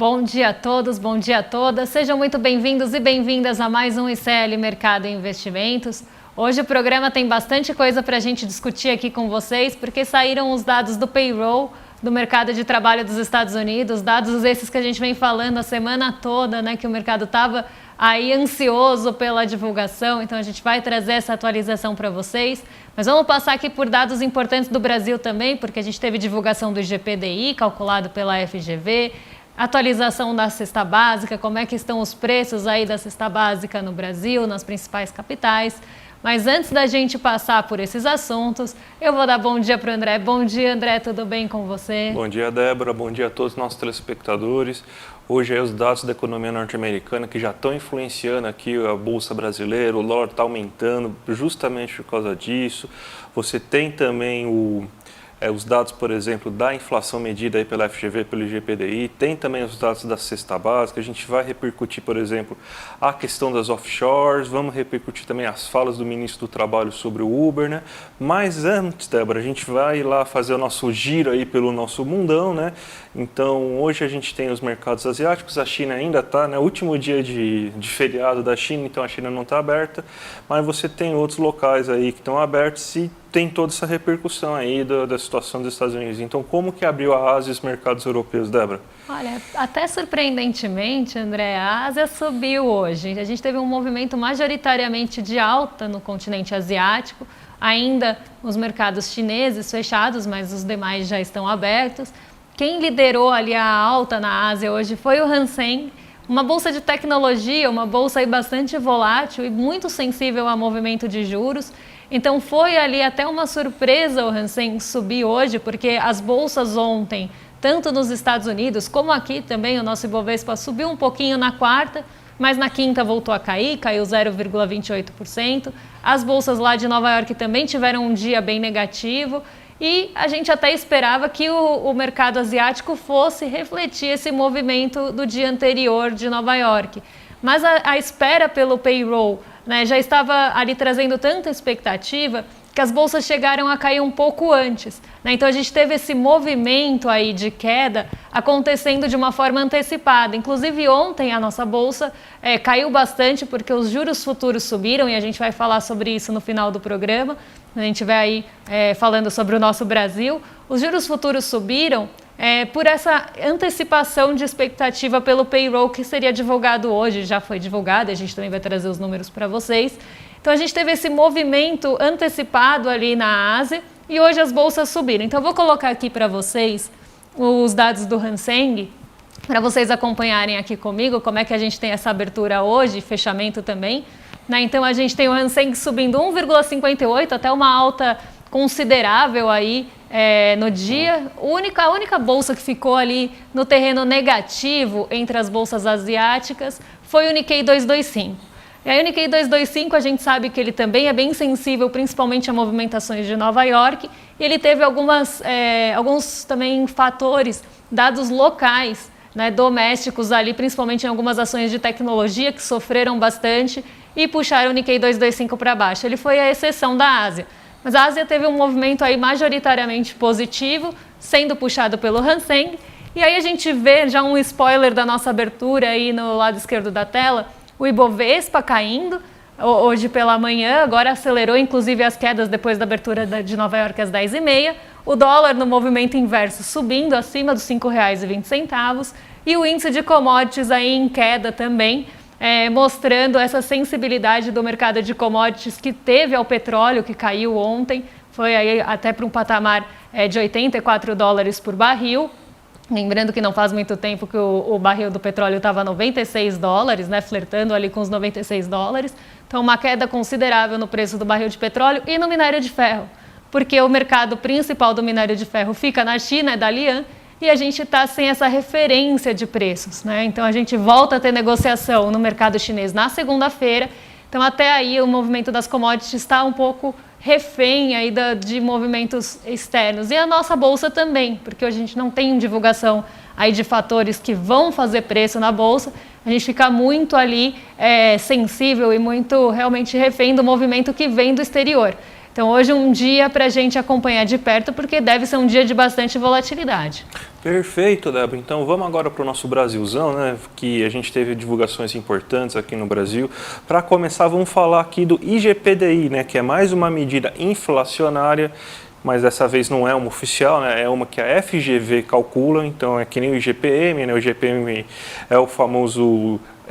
Bom dia a todos, bom dia a todas. Sejam muito bem-vindos e bem-vindas a mais um ICL Mercado e Investimentos. Hoje o programa tem bastante coisa para a gente discutir aqui com vocês, porque saíram os dados do payroll do mercado de trabalho dos Estados Unidos, dados esses que a gente vem falando a semana toda, né, que o mercado estava aí ansioso pela divulgação, então a gente vai trazer essa atualização para vocês. Mas vamos passar aqui por dados importantes do Brasil também, porque a gente teve divulgação do IGPDI, calculado pela FGV, atualização da cesta básica, como é que estão os preços aí da cesta básica no Brasil, nas principais capitais. Mas antes da gente passar por esses assuntos, eu vou dar bom dia para o André. Bom dia, André, tudo bem com você? Bom dia, Débora. Bom dia a todos os nossos telespectadores. Hoje aí os dados da economia norte-americana que já estão influenciando aqui a Bolsa Brasileira, o dólar está aumentando justamente por causa disso. Você tem também os dados, por exemplo, da inflação medida aí pela FGV, pelo IGPDI, tem também os dados da cesta básica, a gente vai repercutir, por exemplo, a questão das offshores, vamos repercutir também as falas do ministro do Trabalho sobre o Uber, né? Mas antes, Débora, a gente vai lá fazer o nosso giro aí pelo nosso mundão, né? Então, hoje a gente tem os mercados asiáticos, a China ainda está, né? Último dia de feriado da China, então a China não está aberta, mas você tem outros locais aí que estão abertos e tem toda essa repercussão aí da situação dos Estados Unidos. Então, como que abriu a Ásia e os mercados europeus, Débora? Olha, até surpreendentemente, André, a Ásia subiu hoje. A gente teve um movimento majoritariamente de alta no continente asiático, ainda os mercados chineses fechados, mas os demais já estão abertos. Quem liderou ali a alta na Ásia hoje foi o Hang Seng, uma bolsa de tecnologia, uma bolsa aí bastante volátil e muito sensível a movimento de juros. Então foi ali até uma surpresa o Hang Seng subir hoje, porque as bolsas ontem, tanto nos Estados Unidos como aqui também, o nosso Ibovespa subiu um pouquinho na quarta, mas na quinta voltou a cair, caiu 0,28%. As bolsas lá de Nova York também tiveram um dia bem negativo e a gente até esperava que o mercado asiático fosse refletir esse movimento do dia anterior de Nova York. Mas a espera pelo payroll, né, já estava ali trazendo tanta expectativa que as bolsas chegaram a cair um pouco antes, né? Então a gente teve esse movimento aí de queda acontecendo de uma forma antecipada. Inclusive ontem a nossa bolsa caiu bastante porque os juros futuros subiram e a gente vai falar sobre isso no final do programa. A gente vai aí falando sobre o nosso Brasil. Os juros futuros subiram por essa antecipação de expectativa pelo payroll que seria divulgado hoje, já foi divulgado, a gente também vai trazer os números para vocês. Então a gente teve esse movimento antecipado ali na Ásia e hoje as bolsas subiram. Então eu vou colocar aqui para vocês os dados do Hang Seng, para vocês acompanharem aqui comigo como é que a gente tem essa abertura hoje, fechamento também. Né? Então a gente tem o Hang Seng subindo 1,58, até uma alta considerável aí no dia. A única bolsa que ficou ali no terreno negativo entre as bolsas asiáticas foi o Nikkei 225. E aí o Nikkei 225 a gente sabe que ele também é bem sensível, principalmente a movimentações de Nova York, e ele teve alguns também fatores, dados locais, né, domésticos ali, principalmente em algumas ações de tecnologia que sofreram bastante e puxaram o Nikkei 225 para baixo. Ele foi a exceção da Ásia. Mas a Ásia teve um movimento aí majoritariamente positivo, sendo puxado pelo Hang Seng. E aí a gente vê já um spoiler da nossa abertura aí no lado esquerdo da tela, o Ibovespa caindo hoje pela manhã, agora acelerou inclusive as quedas depois da abertura de Nova York às 10h30. O dólar no movimento inverso subindo acima dos R$ 5,20 e o índice de commodities aí em queda também, mostrando essa sensibilidade do mercado de commodities que teve ao petróleo, que caiu ontem, foi aí até para um patamar de $84 por barril. Lembrando que não faz muito tempo que o barril do petróleo estava a $96, né, flertando ali com os $96. Então, uma queda considerável no preço do barril de petróleo e no minério de ferro, porque o mercado principal do minério de ferro fica na China, é da Lian, e a gente está sem essa referência de preços, né? Então a gente volta a ter negociação no mercado chinês na segunda-feira. Então até aí o movimento das commodities está um pouco refém aí de movimentos externos. E a nossa bolsa também, porque hoje a gente não tem divulgação aí de fatores que vão fazer preço na bolsa. A gente fica muito ali sensível e muito realmente refém do movimento que vem do exterior. Então hoje um dia para a gente acompanhar de perto, porque deve ser um dia de bastante volatilidade. Perfeito, Débora. Então vamos agora para o nosso Brasilzão, né? Que a gente teve divulgações importantes aqui no Brasil. Para começar, vamos falar aqui do IGPDI, né? Que é mais uma medida inflacionária, mas dessa vez não é uma oficial, né? É uma que a FGV calcula, então é que nem o IGPM, né? O IGPM é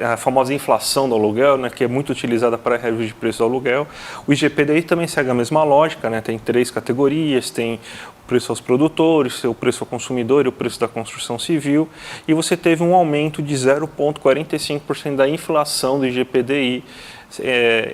a famosa inflação do aluguel, né, que é muito utilizada para reajuste de preço do aluguel. O IGPDI também segue a mesma lógica, né, tem 3 categorias, tem o preço aos produtores, o preço ao consumidor e o preço da construção civil, e você teve um aumento de 0,45% da inflação do IGPDI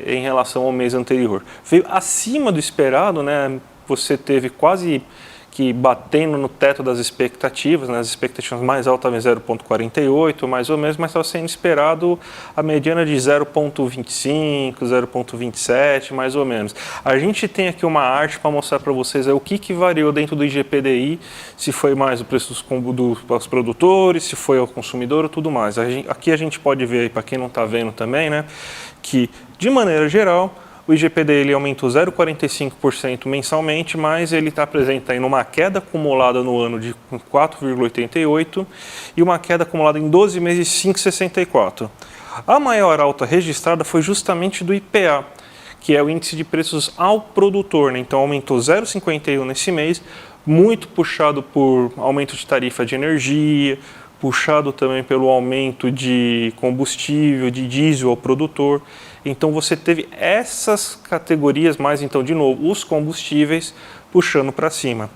em relação ao mês anterior. Veio acima do esperado, né, você teve quase que batendo no teto das expectativas, né? As expectativas mais altas estavam em 0,48, mais ou menos, mas estava sendo esperado a mediana de 0,25, 0,27, mais ou menos. A gente tem aqui uma arte para mostrar para vocês o que variou dentro do IGPDI, se foi mais o preço dos produtores, se foi ao consumidor, tudo mais. Aqui a gente pode ver, para quem não está vendo também, né, que de maneira geral, o IGPDI ele aumentou 0,45% mensalmente, mas ele apresenta aí uma queda acumulada no ano de 4,88% e uma queda acumulada em 12 meses de 5,64%. A maior alta registrada foi justamente do IPA, que é o índice de preços ao produtor, né? Então aumentou 0,51% nesse mês, muito puxado por aumento de tarifa de energia, puxado também pelo aumento de combustível, de diesel ao produtor. Então você teve essas categorias, mais então de novo os combustíveis puxando para cima.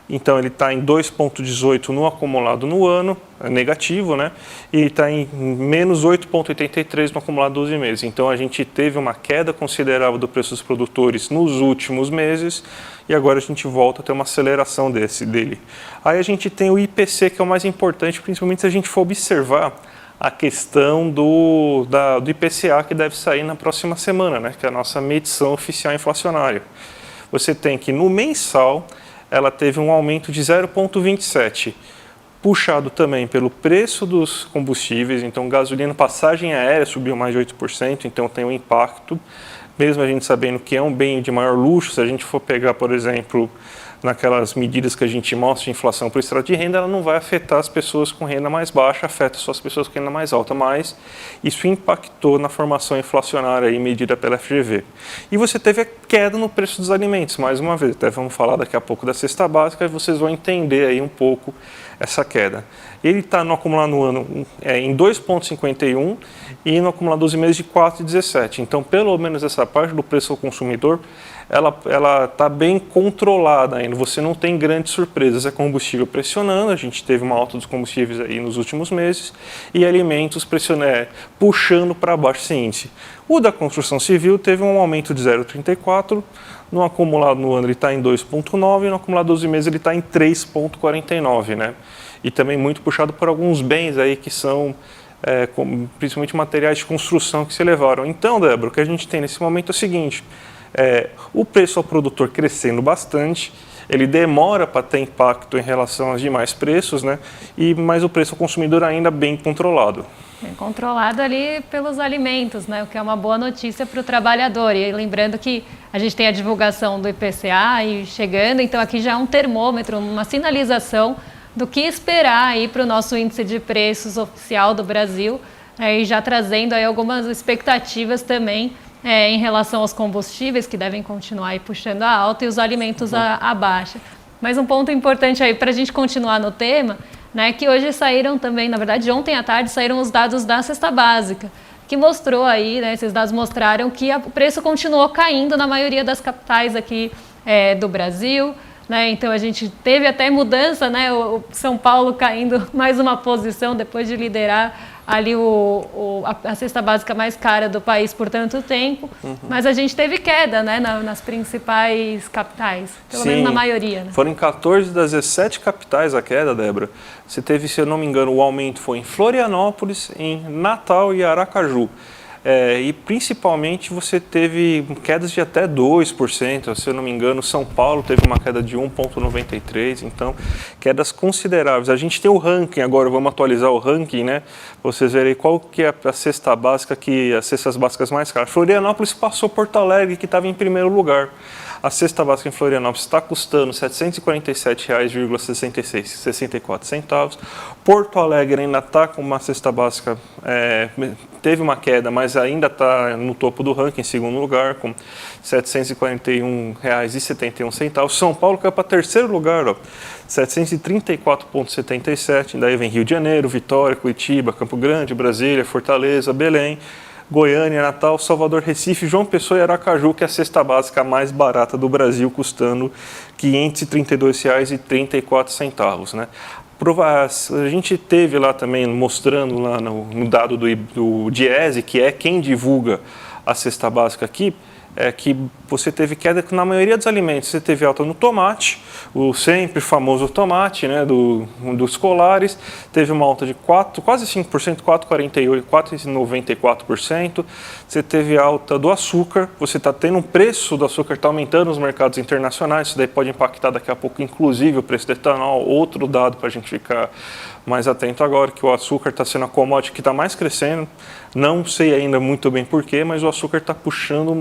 Então ele está em 2,18 no acumulado no ano, é negativo, né? E está em menos 8,83 no acumulado 12 meses. Então a gente teve uma queda considerável do preço dos produtores nos últimos meses e agora a gente volta a ter uma aceleração dele. Aí a gente tem o IPC, que é o mais importante, principalmente se a gente for observar a questão do IPCA, que deve sair na próxima semana, né? Que é a nossa medição oficial inflacionária. Você tem que no mensal ela teve um aumento de 0,27%, puxado também pelo preço dos combustíveis, então gasolina, passagem aérea subiu mais de 8%, então tem um impacto, mesmo a gente sabendo que é um bem de maior luxo. Se a gente for pegar, por exemplo, naquelas medidas que a gente mostra de inflação por estrato de renda, ela não vai afetar as pessoas com renda mais baixa, afeta só as pessoas com renda mais alta, mas isso impactou na formação inflacionária aí, medida pela FGV. E você teve a queda no preço dos alimentos, mais uma vez, até vamos falar daqui a pouco da cesta básica e vocês vão entender aí um pouco essa queda. Ele está no acumulado no ano em 2,51 e no acumulado 12 meses de 4,17. Então, pelo menos essa parte do preço ao consumidor, ela está bem controlada ainda. Você não tem grandes surpresas. É combustível pressionando, a gente teve uma alta dos combustíveis aí nos últimos meses, e alimentos puxando para baixo esse índice. O da construção civil teve um aumento de 0,34, no acumulado no ano ele está em 2,9 e no acumulado 12 meses ele está em 3,49, né? E também muito puxado por alguns bens aí que são principalmente materiais de construção que se elevaram. Então, Débora, o que a gente tem nesse momento é o seguinte: o preço ao produtor crescendo bastante, ele demora para ter impacto em relação aos demais preços, né? Mas o preço ao consumidor ainda bem controlado. Bem controlado ali pelos alimentos, né? O que é uma boa notícia para o trabalhador. E lembrando que a gente tem a divulgação do IPCA e chegando, então aqui já é um termômetro, uma sinalização do que esperar aí para o nosso índice de preços oficial do Brasil, e já trazendo aí algumas expectativas também em relação aos combustíveis, que devem continuar aí puxando a alta, e os alimentos a baixa. Mas um ponto importante aí para a gente continuar no tema, né, que hoje saíram também, na verdade ontem à tarde saíram os dados da cesta básica, que mostrou aí, né, esses dados mostraram que o preço continuou caindo na maioria das capitais aqui do Brasil, né? Então a gente teve até mudança, né, o São Paulo caindo mais uma posição depois de liderar ali a cesta básica mais cara do país por tanto tempo, mas a gente teve queda, né, nas principais capitais, pelo menos na maioria. Né? Foram em 14 das 17 capitais a queda, Débora. Você teve, se eu não me engano, o aumento foi em Florianópolis, em Natal e Aracaju. E principalmente você teve quedas de até 2%, se eu não me engano, São Paulo teve uma queda de 1,93%, então quedas consideráveis. A gente tem o ranking agora, vamos atualizar o ranking, né? Vocês verem qual que é a cesta básica, as cestas básicas mais caras. Florianópolis passou Porto Alegre, que estava em primeiro lugar. A cesta básica em Florianópolis está custando R$ 747,64. Porto Alegre ainda está com uma cesta básica, teve uma queda, mas ainda está no topo do ranking, em segundo lugar, com R$ 741,71. São Paulo caiu para terceiro lugar, ó, 734,77. Daí vem Rio de Janeiro, Vitória, Curitiba, Campo Grande, Brasília, Fortaleza, Belém, Goiânia, Natal, Salvador, Recife, João Pessoa e Aracaju, que é a cesta básica mais barata do Brasil, custando R$ 532,34, né? A gente teve lá também, mostrando lá no dado do Diese, que é quem divulga a cesta básica aqui, que você teve queda na maioria dos alimentos. Você teve alta no tomate, o sempre famoso tomate, né, dos colares, teve uma alta de quase 5%, 4,48%, 4,94%. Você teve alta do açúcar, você está tendo um preço do açúcar, está aumentando nos mercados internacionais, isso daí pode impactar daqui a pouco, inclusive, o preço do etanol. Outro dado para a gente ficar mais atento agora, que o açúcar está sendo a commodity que está mais crescendo. Não sei ainda muito bem porquê, mas o açúcar está puxando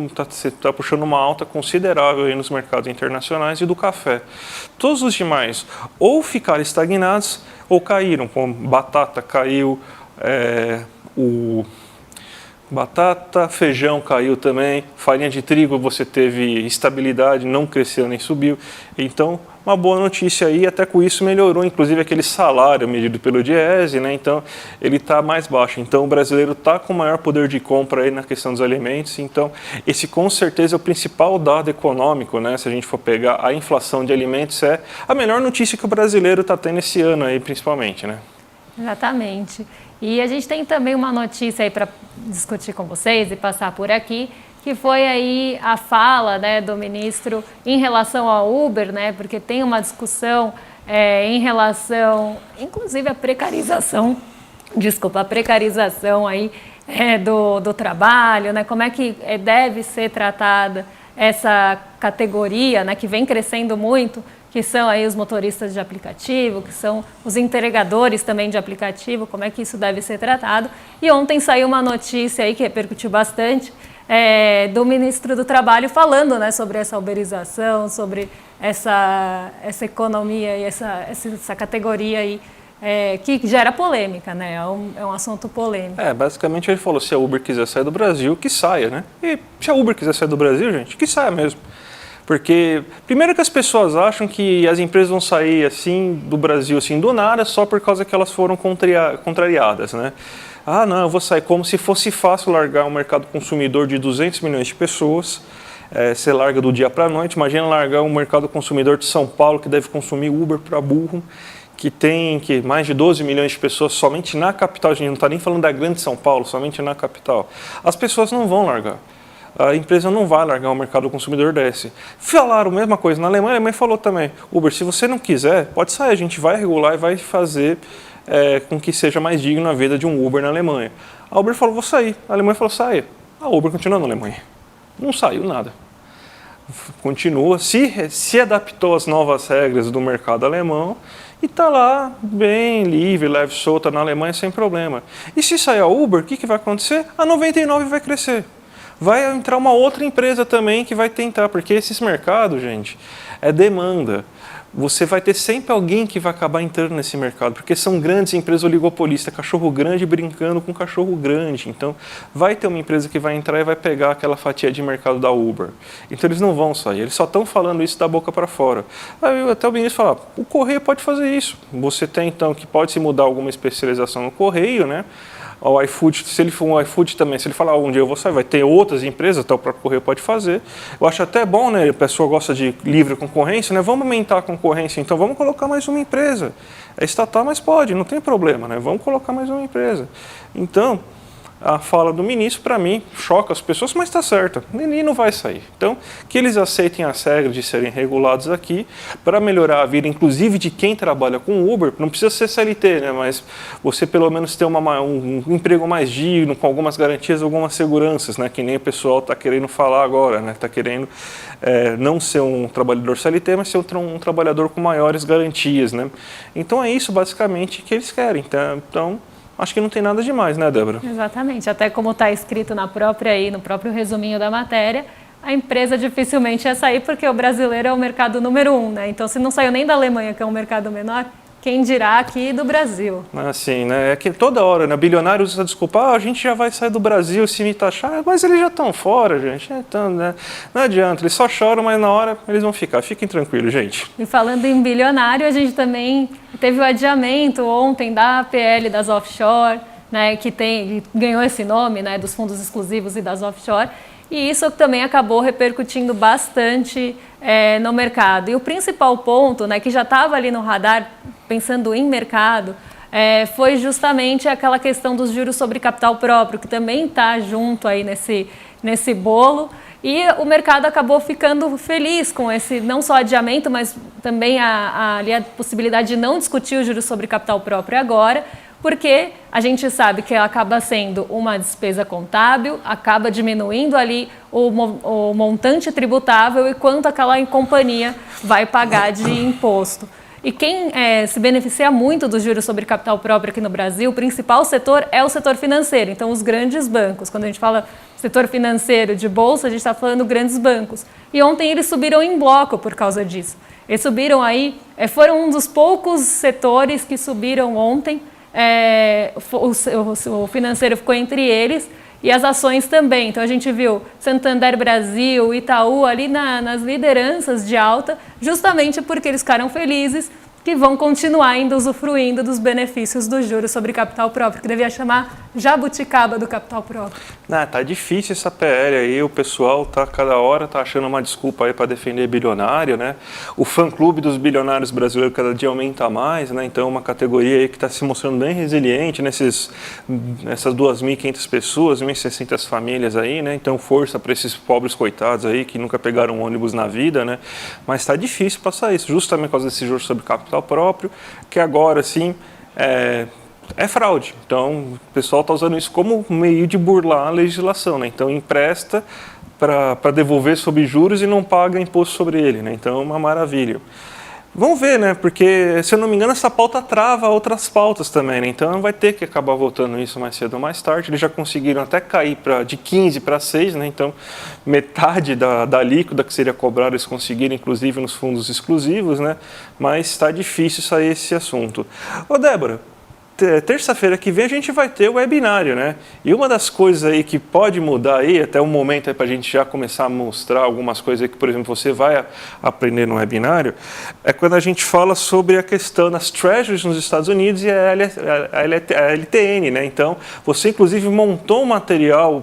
uma alta considerável aí nos mercados internacionais, e do café. Todos os demais ou ficaram estagnados ou caíram, como batata caiu, feijão caiu também, farinha de trigo você teve estabilidade, não cresceu nem subiu. Então, uma boa notícia aí, até com isso melhorou, inclusive aquele salário medido pelo Diese, né? Então ele está mais baixo. Então o brasileiro está com maior poder de compra aí na questão dos alimentos. Então esse com certeza é o principal dado econômico, né? Se a gente for pegar a inflação de alimentos, é a melhor notícia que o brasileiro está tendo esse ano aí, principalmente, né? Exatamente. E a gente tem também uma notícia aí para discutir com vocês e passar por aqui, que foi aí a fala, né, do ministro em relação ao Uber, né, porque tem uma discussão em relação, inclusive, à precarização aí do trabalho, né, como é que deve ser tratada essa categoria, né, que vem crescendo muito, que são aí os motoristas de aplicativo, que são os entregadores também de aplicativo, como é que isso deve ser tratado. E ontem saiu uma notícia aí que repercutiu bastante, do ministro do Trabalho falando, né, sobre essa uberização, sobre essa economia e essa categoria aí, que gera polêmica, né? É um assunto polêmico. Basicamente ele falou, se a Uber quiser sair do Brasil, que saia, né? E se a Uber quiser sair do Brasil, gente, que saia mesmo. Porque, primeiro que as pessoas acham que as empresas vão sair assim do Brasil, assim, do nada, só por causa que elas foram contrariadas, né? Ah, não, eu vou sair como se fosse fácil largar um mercado consumidor de 200 milhões de pessoas. Você larga do dia para a noite. Imagina largar um mercado consumidor de São Paulo, que deve consumir Uber para burro, que tem mais de 12 milhões de pessoas somente na capital. A gente não está nem falando da grande São Paulo, somente na capital. As pessoas não vão largar. A empresa não vai largar um mercado consumidor desse. Falaram a mesma coisa na Alemanha. A Alemanha falou também, Uber, se você não quiser, pode sair, a gente vai regular e vai fazer com que seja mais digno a vida de um Uber na Alemanha. A Uber falou, vou sair. A Alemanha falou, saia. A Uber continua na Alemanha. Não saiu nada. Continua, se adaptou às novas regras do mercado alemão e está lá bem livre, leve, solta na Alemanha sem problema. E se sair a Uber, o que vai acontecer? A 99 vai crescer. Vai entrar uma outra empresa também que vai tentar, porque esses mercados, gente, é demanda. Você vai ter sempre alguém que vai acabar entrando nesse mercado, porque são grandes empresas oligopolistas, cachorro grande brincando com cachorro grande. Então, vai ter uma empresa que vai entrar e vai pegar aquela fatia de mercado da Uber. Então, eles não vão sair, eles só estão falando isso da boca para fora. Aí, até o ministro fala, o Correio pode fazer isso. Você tem, então, que pode se mudar alguma especialização no Correio, né? O iFood, se ele for um iFood também, se ele falar um dia eu vou sair, vai ter outras empresas, até o próprio Correio pode fazer. Eu acho até bom, né? A pessoa gosta de livre concorrência, né? Vamos aumentar a concorrência, então vamos colocar mais uma empresa. É estatal, mas pode, não tem problema, né? Vamos colocar mais uma empresa. Então, a fala do ministro, para mim, choca as pessoas, mas está certo, ele não vai sair. Então, que eles aceitem as regras de serem regulados aqui para melhorar a vida, inclusive de quem trabalha com Uber. Não precisa ser CLT, né? Mas você pelo menos ter um emprego mais digno, com algumas garantias, algumas seguranças, né? Que nem o pessoal está querendo falar agora, né? Está querendo não ser um trabalhador CLT, mas ser um trabalhador com maiores garantias, né? Então é isso basicamente que eles querem. Então acho que não tem nada demais, né, Débora? Exatamente. Até como está escrito no próprio resuminho da matéria, a empresa dificilmente ia sair porque o brasileiro é o mercado número 1, né? Então, se não saiu nem da Alemanha, que é um mercado menor, quem dirá aqui do Brasil? Assim, né? É que toda hora, né? Bilionários usa a desculpa, a gente já vai sair do Brasil se me taxar, mas eles já estão fora, gente. Então, né? Não adianta, eles só choram, mas na hora eles vão ficar. Fiquem tranquilos, gente. E falando em bilionário, a gente também teve o adiamento ontem da PL das offshore, né? Que ganhou esse nome, né? Dos fundos exclusivos e das offshore. E isso também acabou repercutindo bastante no mercado. E o principal ponto, né, que já estava ali no radar, pensando em mercado, foi justamente aquela questão dos juros sobre capital próprio, que também está junto aí nesse bolo. E o mercado acabou ficando feliz com esse, não só adiamento, mas também a possibilidade de não discutir o juros sobre capital próprio agora, porque a gente sabe que acaba sendo uma despesa contábil, acaba diminuindo ali o montante tributável e quanto aquela companhia vai pagar de imposto. E quem se beneficia muito dos juros sobre capital próprio aqui no Brasil, o principal setor é o setor financeiro, então os grandes bancos. Quando a gente fala setor financeiro de bolsa, a gente está falando grandes bancos. E ontem eles subiram em bloco por causa disso. Eles subiram aí, foram um dos poucos setores que subiram ontem. O financeiro ficou entre eles e as ações também. Então a gente viu Santander Brasil, Itaú ali nas lideranças de alta, justamente porque eles ficaram felizes que vão continuar ainda usufruindo dos benefícios dos juros sobre capital próprio, que devia chamar jabuticaba do capital próprio. Tá difícil essa PL aí, o pessoal cada hora tá achando uma desculpa aí para defender bilionário, né? O fã-clube dos bilionários brasileiros cada dia aumenta mais, né? Então uma categoria aí que está se mostrando bem resiliente essas 2.500 pessoas, 1.600 famílias aí, né? Então força para esses pobres coitados aí que nunca pegaram um ônibus na vida, né? Mas está difícil passar isso, justamente por causa desse juros sobre capital próprio, que agora sim é fraude. Então o pessoal está usando isso como meio de burlar a legislação, né? Então empresta para devolver sob juros e não paga imposto sobre ele, né? Então é uma maravilha. Vamos ver, né? Porque, se eu não me engano, essa pauta trava outras pautas também, né? Então vai ter que acabar votando isso mais cedo ou mais tarde. Eles já conseguiram até cair de 15 para 6, né? Então metade da alíquota que seria cobrada eles conseguiram, inclusive nos fundos exclusivos, né? Mas está difícil sair esse assunto. Ô Débora, terça-feira que vem a gente vai ter o webinário, né? E uma das coisas aí que pode mudar aí, até um momento aí para a gente já começar a mostrar algumas coisas aí que, por exemplo, você vai aprender no webinário, é quando a gente fala sobre a questão das treasuries nos Estados Unidos e a LTN, né? Então, você inclusive montou um material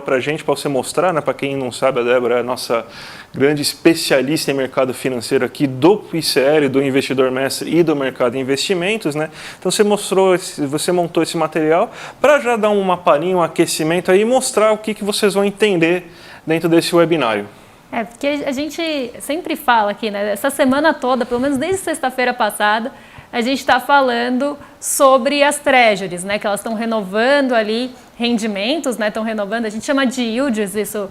para a gente, para você mostrar, né? Para quem não sabe, a Débora é a nossa grande especialista em mercado financeiro aqui do ICL, do Investidor Mestre e do mercado de investimentos, né? Então você montou esse material para já dar uma palhinha, um aquecimento aí e mostrar o que vocês vão entender dentro desse webinário. Porque a gente sempre fala aqui, né? Essa semana toda, pelo menos desde sexta-feira passada, a gente está falando sobre as treasuries, né? Que elas estão renovando ali rendimentos, né? Estão renovando, a gente chama de yields isso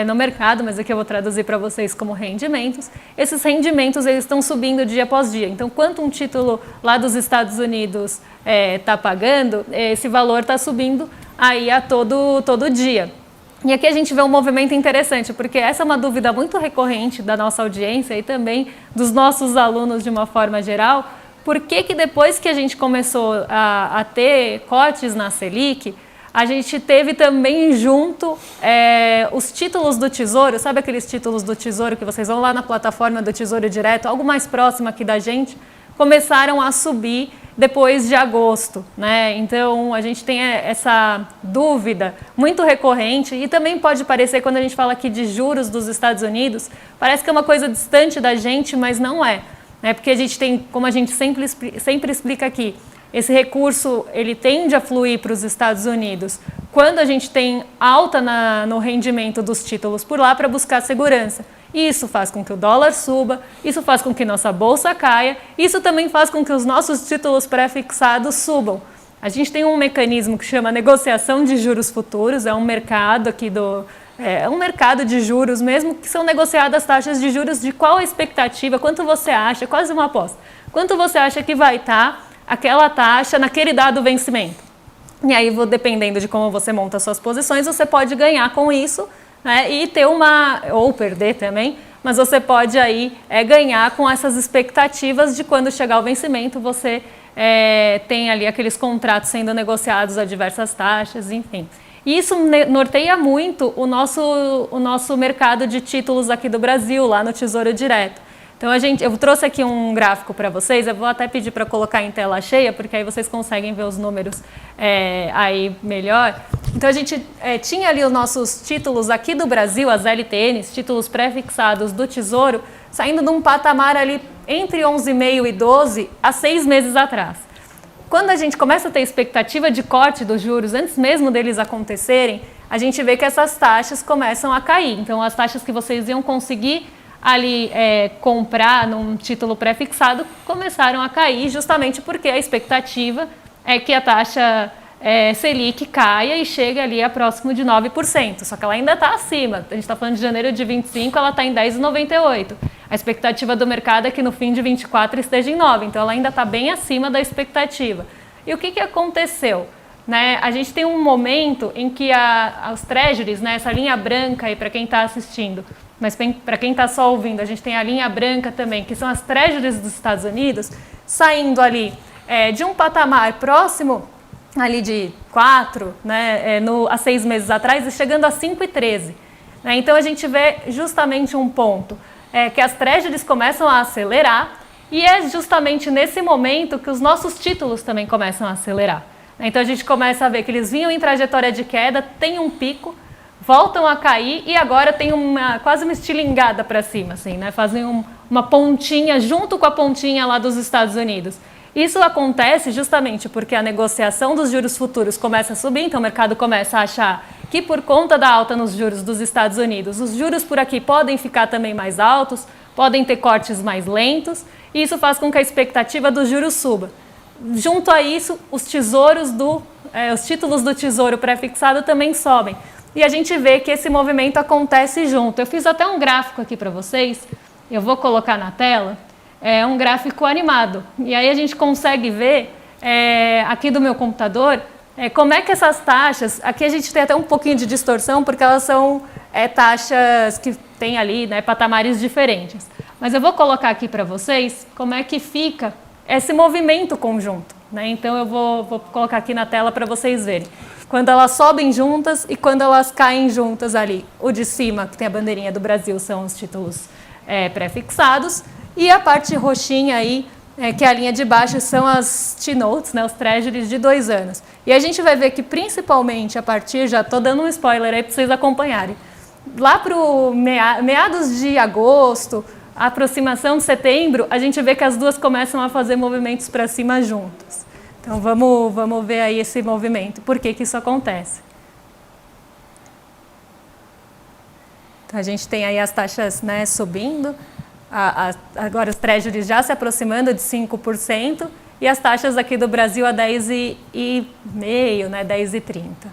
no mercado, mas aqui eu vou traduzir para vocês como rendimentos. Esses rendimentos eles estão subindo dia após dia. Então, quanto um título lá dos Estados Unidos está pagando, esse valor está subindo aí a todo dia. E aqui a gente vê um movimento interessante, porque essa é uma dúvida muito recorrente da nossa audiência e também dos nossos alunos de uma forma geral. Por que depois que a gente começou a ter cortes na Selic, a gente teve também junto os títulos do Tesouro, sabe aqueles títulos do Tesouro que vocês vão lá na plataforma do Tesouro Direto, algo mais próximo aqui da gente, começaram a subir depois de agosto, né? Então a gente tem essa dúvida muito recorrente e também pode parecer, quando a gente fala aqui de juros dos Estados Unidos, parece que é uma coisa distante da gente, mas não é. Porque a gente tem, como a gente sempre explica aqui, esse recurso ele tende a fluir para os Estados Unidos quando a gente tem alta no rendimento dos títulos por lá para buscar segurança. Isso faz com que o dólar suba, isso faz com que nossa bolsa caia, isso também faz com que os nossos títulos pré-fixados subam. A gente tem um mecanismo que chama negociação de juros futuros, é um mercado aqui é um mercado de juros mesmo, que são negociadas taxas de juros de qual a expectativa, quanto você acha, quase uma aposta, quanto você acha que vai estar aquela taxa naquele dado vencimento. E aí, dependendo de como você monta suas posições, você pode ganhar com isso, né, e ter ou perder também, mas você pode aí ganhar com essas expectativas de quando chegar o vencimento, você tem ali aqueles contratos sendo negociados a diversas taxas, enfim. E isso norteia muito o nosso mercado de títulos aqui do Brasil, lá no Tesouro Direto. Então, eu trouxe aqui um gráfico para vocês, eu vou até pedir para colocar em tela cheia, porque aí vocês conseguem ver os números aí melhor. Então, a gente tinha ali os nossos títulos aqui do Brasil, as LTNs, títulos pré-fixados do Tesouro, saindo de um patamar ali entre 11,5 e 12 há 6 meses atrás. Quando a gente começa a ter expectativa de corte dos juros, antes mesmo deles acontecerem, a gente vê que essas taxas começam a cair. Então, as taxas que vocês iam conseguir ali comprar num título pré-fixado começaram a cair justamente porque a expectativa é que a taxa Selic caia e chegue ali a próximo de 9%, só que ela ainda está acima. A gente está falando de janeiro de 25, ela está em 10,98. A expectativa do mercado é que no fim de 24 esteja em 9, então ela ainda está bem acima da expectativa. E o que aconteceu? Né? A gente tem um momento em que os treasuries, né, essa linha branca aí para quem está assistindo, mas para quem está só ouvindo, a gente tem a linha branca também, que são as treasuries dos Estados Unidos, saindo ali de um patamar próximo ali de 4, né, há 6 meses atrás, e chegando a 5,13. Né? Então, a gente vê justamente um ponto, que as treasuries começam a acelerar, e é justamente nesse momento que os nossos títulos também começam a acelerar. Então, a gente começa a ver que eles vinham em trajetória de queda, tem um pico, voltam a cair e agora tem quase uma estilingada para cima, assim, né? Fazem uma pontinha junto com a pontinha lá dos Estados Unidos. Isso acontece justamente porque a negociação dos juros futuros começa a subir, então o mercado começa a achar que por conta da alta nos juros dos Estados Unidos, os juros por aqui podem ficar também mais altos, podem ter cortes mais lentos, e isso faz com que a expectativa dos juros suba. Junto a isso, os títulos do Tesouro pré-fixado também sobem. E a gente vê que esse movimento acontece junto. Eu fiz até um gráfico aqui para vocês, eu vou colocar na tela, um gráfico animado. E aí a gente consegue ver, aqui do meu computador, como é que essas taxas, aqui a gente tem até um pouquinho de distorção, porque elas são taxas que têm ali, né, patamares diferentes. Mas eu vou colocar aqui para vocês como é que fica esse movimento conjunto. Né? Então eu vou colocar aqui na tela para vocês verem. Quando elas sobem juntas e quando elas caem juntas ali. O de cima, que tem a bandeirinha do Brasil, são os títulos pré-fixados. E a parte roxinha aí, que é a linha de baixo, são as T-Notes, né, os treasuries de 2 anos. E a gente vai ver que principalmente a partir, já estou dando um spoiler aí para vocês acompanharem, lá para meados de agosto, a aproximação de setembro, a gente vê que as duas começam a fazer movimentos para cima juntas. Então, vamos ver aí esse movimento. Por que isso acontece? Então, a gente tem aí as taxas, né, subindo, agora os treasuries já se aproximando de 5%, e as taxas aqui do Brasil a 10,5%, né, 10,30%.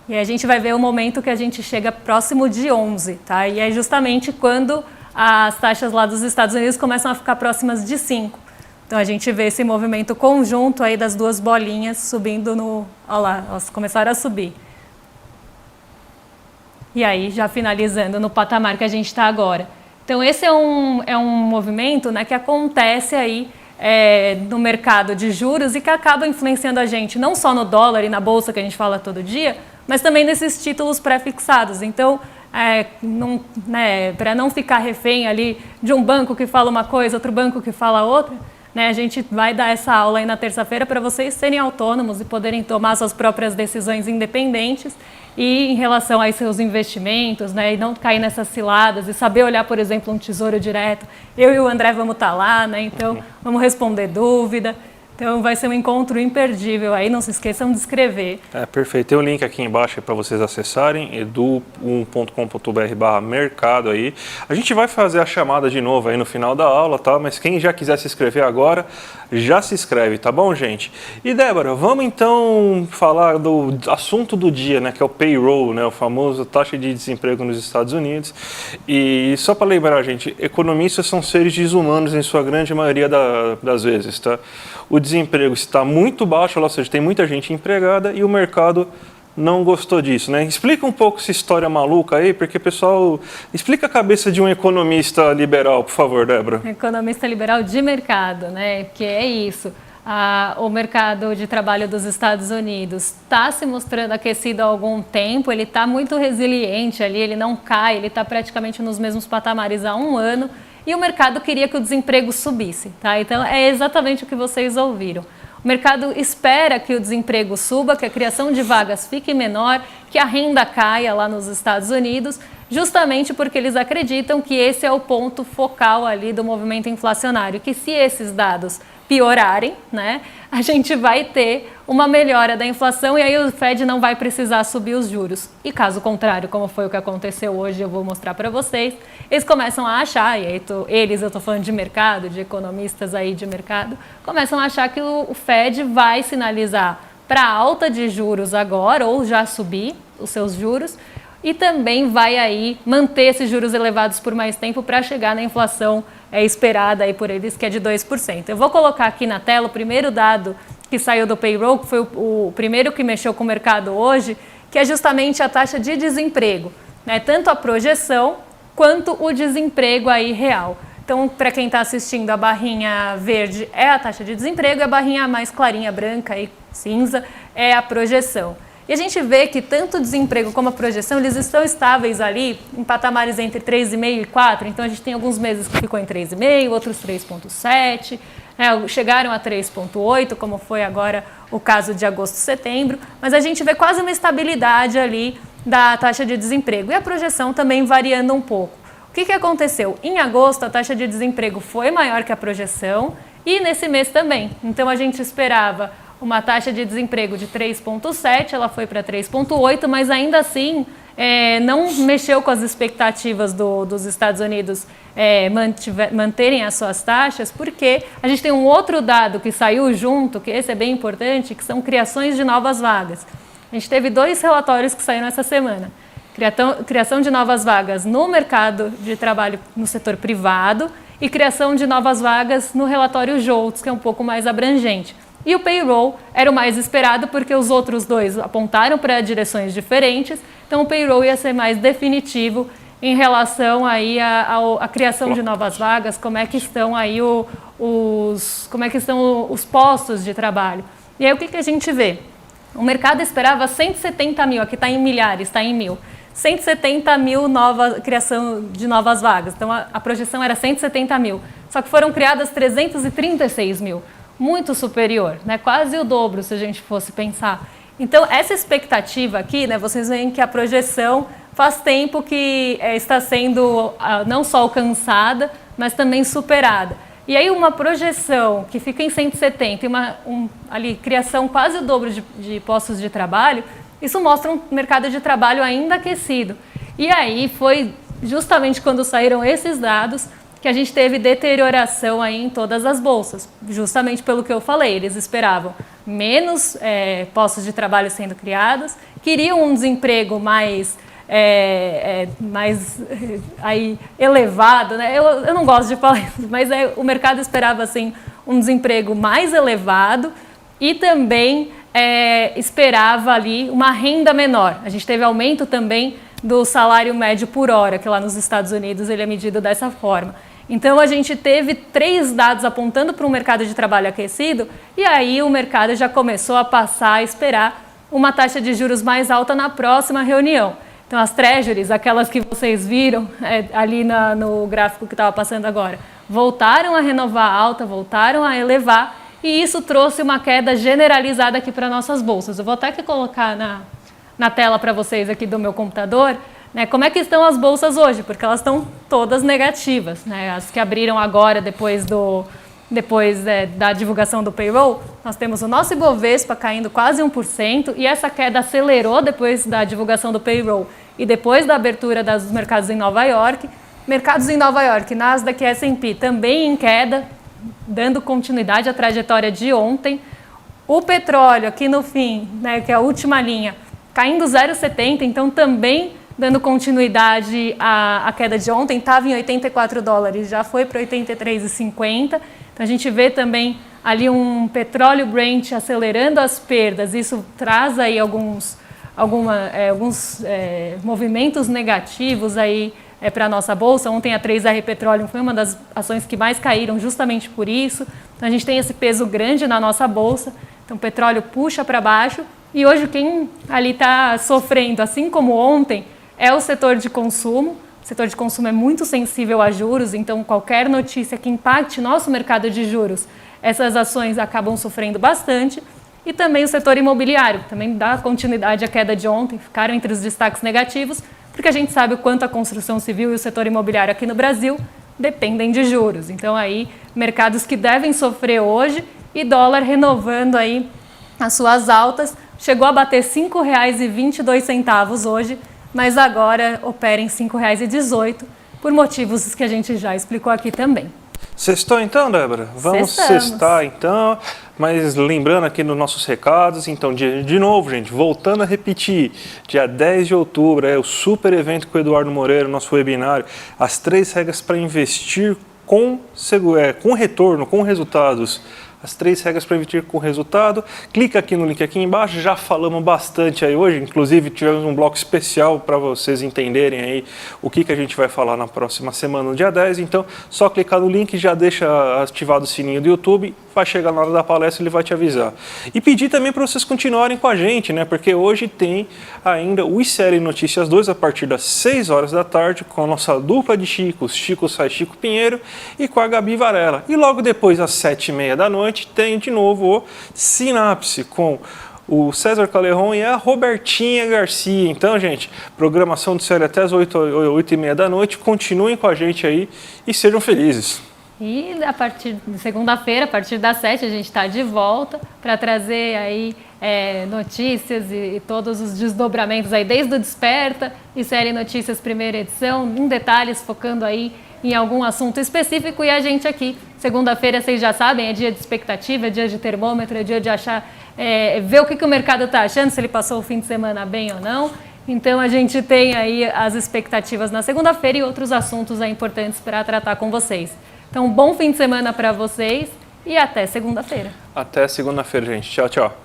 E a gente vai ver o momento que a gente chega próximo de 11%, tá? E é justamente quando as taxas lá dos Estados Unidos começam a ficar próximas de 5%. Então, a gente vê esse movimento conjunto aí das duas bolinhas subindo olha lá, elas começaram a subir. E aí, já finalizando no patamar que a gente está agora. Então, esse é um movimento, né, que acontece aí no mercado de juros e que acaba influenciando a gente, não só no dólar e na bolsa que a gente fala todo dia, mas também nesses títulos pré-fixados. Então, para não ficar refém ali de um banco que fala uma coisa, outro banco que fala outra, né, a gente vai dar essa aula aí na terça-feira para vocês serem autônomos e poderem tomar suas próprias decisões independentes e em relação aos seus investimentos, né, e não cair nessas ciladas e saber olhar, por exemplo, um Tesouro Direto. Eu e o André vamos estar lá, né, então vamos responder dúvida. Então vai ser um encontro imperdível aí, não se esqueçam de escrever. Perfeito. Tem o link aqui embaixo para vocês acessarem, edu1.com.br/mercado aí. A gente vai fazer a chamada de novo aí no final da aula, tá? Mas quem já quiser se inscrever agora, já se inscreve, tá bom, gente? E Débora, vamos então falar do assunto do dia, né? Que é o payroll, né? O famoso taxa de desemprego nos Estados Unidos. E só para lembrar, gente, economistas são seres desumanos em sua grande maioria das vezes, tá? O desemprego está muito baixo, ou seja, tem muita gente empregada e o mercado não gostou disso, né? Explica um pouco essa história maluca aí, porque, pessoal, explica a cabeça de um economista liberal, por favor, Débora. Economista liberal de mercado, né? Que é isso. O mercado de trabalho dos Estados Unidos está se mostrando aquecido há algum tempo, ele está muito resiliente ali, ele não cai, ele está praticamente nos mesmos patamares há um ano. E o mercado queria que o desemprego subisse, tá? Então é exatamente o que vocês ouviram. O mercado espera que o desemprego suba, que a criação de vagas fique menor, que a renda caia lá nos Estados Unidos, justamente porque eles acreditam que esse é o ponto focal ali do movimento inflacionário, que se esses dados piorarem, né, a gente vai ter uma melhora da inflação e aí o Fed não vai precisar subir os juros. E caso contrário, como foi o que aconteceu hoje, eu vou mostrar para vocês, eles começam a achar, e aí eu estou falando de mercado, de economistas aí de mercado, começam a achar que o Fed vai sinalizar para alta de juros agora, ou já subir os seus juros, e também vai aí manter esses juros elevados por mais tempo para chegar na inflação esperada aí por eles, que é de 2%. Eu vou colocar aqui na tela o primeiro dado que saiu do payroll, que foi o primeiro que mexeu com o mercado hoje, que é justamente a taxa de desemprego, né? Tanto a projeção quanto o desemprego aí real. Então, para quem está assistindo, a barrinha verde é a taxa de desemprego e a barrinha mais clarinha, branca e cinza, é a projeção. E a gente vê que tanto o desemprego como a projeção, eles estão estáveis ali em patamares entre 3,5 e 4. Então, a gente tem alguns meses que ficou em 3,5, outros 3,7, chegaram a 3,8, como foi agora o caso de agosto e setembro. Mas a gente vê quase uma estabilidade ali da taxa de desemprego. E a projeção também variando um pouco. O que aconteceu? Em agosto, a taxa de desemprego foi maior que a projeção e nesse mês também. Então, a gente esperava uma taxa de desemprego de 3,7, ela foi para 3,8, mas ainda assim não mexeu com as expectativas dos Estados Unidos manterem as suas taxas, porque a gente tem um outro dado que saiu junto, que esse é bem importante, que são criações de novas vagas. A gente teve 2 relatórios que saíram essa semana. Criação de novas vagas no mercado de trabalho no setor privado e criação de novas vagas no relatório JOLTS, que é um pouco mais abrangente. E o payroll era o mais esperado porque os outros 2 apontaram para direções diferentes, então o payroll ia ser mais definitivo em relação aí à criação de novas vagas, como é que estão aí os postos de trabalho. E aí o que a gente vê? O mercado esperava 170 mil, aqui está em milhares, está em mil. 170 mil criação de novas vagas, então a projeção era 170 mil, só que foram criadas 336 mil. Muito superior, né? Quase o dobro se a gente fosse pensar. Então, essa expectativa aqui, né, vocês veem que a projeção faz tempo que está sendo não só alcançada, mas também superada. E aí uma projeção que fica em 170 e criação quase o dobro de postos de trabalho, isso mostra um mercado de trabalho ainda aquecido. E aí foi justamente quando saíram esses dados que a gente teve deterioração aí em todas as bolsas, justamente pelo que eu falei, eles esperavam menos postos de trabalho sendo criados, queriam um desemprego mais aí elevado, né? Eu não gosto de falar isso, mas o mercado esperava assim um desemprego mais elevado e também esperava ali uma renda menor. A gente teve aumento também do salário médio por hora, que lá nos Estados Unidos ele é medido dessa forma. Então, a gente teve 3 dados apontando para um mercado de trabalho aquecido e aí o mercado já começou a passar a esperar uma taxa de juros mais alta na próxima reunião. Então, as treasuries, aquelas que vocês viram ali no gráfico que estava passando agora, voltaram a renovar a alta, voltaram a elevar e isso trouxe uma queda generalizada aqui para nossas bolsas. Eu vou até aqui colocar na tela para vocês aqui do meu computador, né, como é que estão as bolsas hoje, porque elas estão todas negativas, né, as que abriram agora depois depois da divulgação do payroll, nós temos o nosso Ibovespa caindo quase 1%, e essa queda acelerou depois da divulgação do payroll e depois da abertura dos mercados em Nova York. Mercados em Nova York, Nasdaq e S&P também em queda, dando continuidade à trajetória de ontem. O petróleo aqui no fim, né, que é a última linha, caindo 0,70, então também dando continuidade à queda de ontem, estava em $84, já foi para 83,50. Então a gente vê também ali um petróleo Brent acelerando as perdas. Isso traz aí alguns movimentos negativos aí para a nossa bolsa. Ontem a 3R Petroleum foi uma das ações que mais caíram justamente por isso. Então a gente tem esse peso grande na nossa bolsa. Então o petróleo puxa para baixo. E hoje quem ali está sofrendo, assim como ontem, é o setor de consumo. O setor de consumo é muito sensível a juros, então qualquer notícia que impacte nosso mercado de juros, essas ações acabam sofrendo bastante. E também o setor imobiliário, também dá continuidade à queda de ontem, ficaram entre os destaques negativos, porque a gente sabe o quanto a construção civil e o setor imobiliário aqui no Brasil dependem de juros. Então aí, mercados que devem sofrer hoje, e dólar renovando aí as suas altas, chegou a bater R$ 5,22 hoje, mas agora opera em R$ 5,18, por motivos que a gente já explicou aqui também. Sextou então, Débora? Vamos Sextamos. sextar então, mas lembrando aqui nos nossos recados, então, de novo, gente, voltando a repetir, dia 10 de outubro é o super evento com o Eduardo Moreira, nosso webinário, as 3 regras para investir com retorno, com resultados. As 3 regras para investir com resultado. Clica aqui no link aqui embaixo, já falamos bastante aí hoje, inclusive tivemos um bloco especial para vocês entenderem aí o que a gente vai falar na próxima semana, no dia 10. Então, só clicar no link, já deixa ativado o sininho do YouTube, vai chegar na hora da palestra, ele vai te avisar. E pedir também para vocês continuarem com a gente, né? Porque hoje tem ainda o ICL Notícias 2 a partir das 6 horas da tarde, com a nossa dupla de Chicos, Chico Sai, Chico Pinheiro, e com a Gabi Varela. E logo depois, às 7h30 da noite, tem de novo o Sinapse com o César Caleron e a Robertinha Garcia. Então, gente, programação do CL até as 8h30 da noite. Continuem com a gente aí e sejam felizes. E a partir de segunda-feira, a partir das 7, a gente está de volta para trazer aí notícias e todos os desdobramentos aí, desde o Desperta e Série Notícias primeira edição, em detalhes, focando aí em algum assunto específico. E a gente aqui, segunda-feira, vocês já sabem, é dia de expectativa, é dia de termômetro, é dia de achar, ver o que o mercado está achando, se ele passou o fim de semana bem ou não. Então a gente tem aí as expectativas na segunda-feira e outros assuntos importantes para tratar com vocês. Então, bom fim de semana para vocês e até segunda-feira. Até segunda-feira, gente. Tchau, tchau.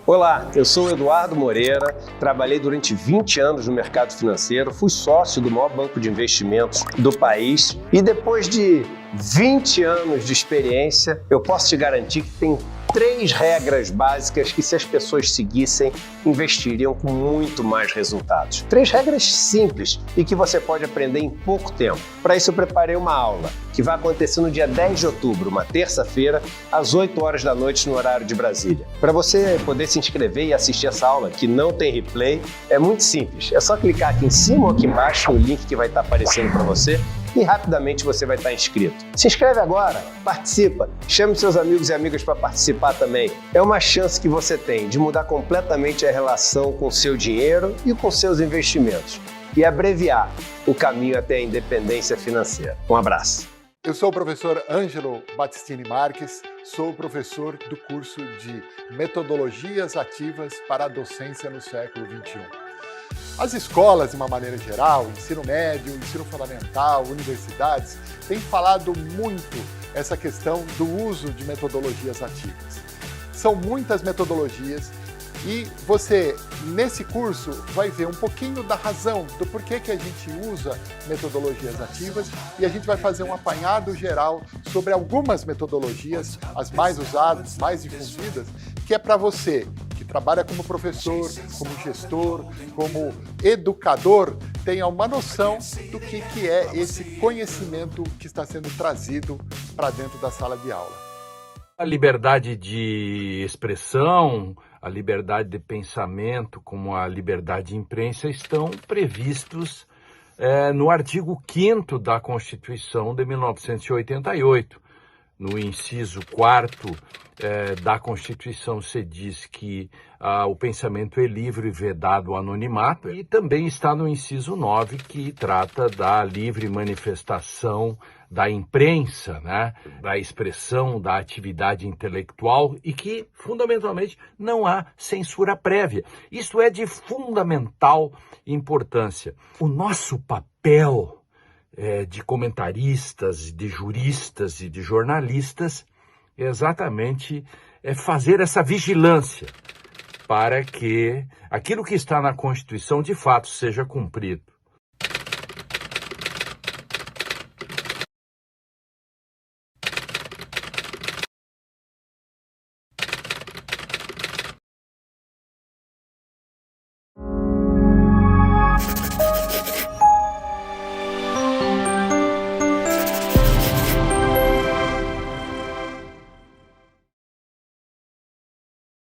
Olá, eu sou o Eduardo Moreira, trabalhei durante 20 anos no mercado financeiro, fui sócio do maior banco de investimentos do país e depois de 20 anos de experiência, eu posso te garantir que tem 3 regras básicas que, se as pessoas seguissem, investiriam com muito mais resultados. 3 regras simples e que você pode aprender em pouco tempo. Para isso, eu preparei uma aula que vai acontecer no dia 10 de outubro, uma terça-feira, às 8 horas da noite, no horário de Brasília. Para você poder se inscrever e assistir essa aula, que não tem replay, é muito simples. É só clicar aqui em cima ou aqui embaixo no link que vai estar aparecendo para você e rapidamente você vai estar inscrito. Se inscreve agora, participa, chame seus amigos e amigas para participar também. É uma chance que você tem de mudar completamente a relação com o seu dinheiro e com seus investimentos e abreviar o caminho até a independência financeira. Um abraço. Eu sou o professor Ângelo Battistini Marques, sou professor do curso de Metodologias Ativas para a Docência no Século XXI. As escolas, de uma maneira geral, ensino médio, ensino fundamental, universidades, têm falado muito essa questão do uso de metodologias ativas. São muitas metodologias e você, nesse curso, vai ver um pouquinho da razão do porquê que a gente usa metodologias ativas e a gente vai fazer um apanhado geral sobre algumas metodologias, as mais usadas, mais difundidas, que é para você que trabalha como professor, como gestor, como educador, tenha uma noção do que é esse conhecimento que está sendo trazido para dentro da sala de aula. A liberdade de expressão, a liberdade de pensamento, como a liberdade de imprensa, estão previstos no artigo 5º da Constituição de 1988. no inciso 4º da Constituição se diz que o pensamento é livre e vedado ao anonimato, e também está no inciso 9, que trata da livre manifestação da imprensa, né, da expressão da atividade intelectual, e que, fundamentalmente, não há censura prévia. Isso é de fundamental importância. O nosso papel de comentaristas, de juristas e de jornalistas exatamente fazer essa vigilância para que aquilo que está na Constituição de fato seja cumprido.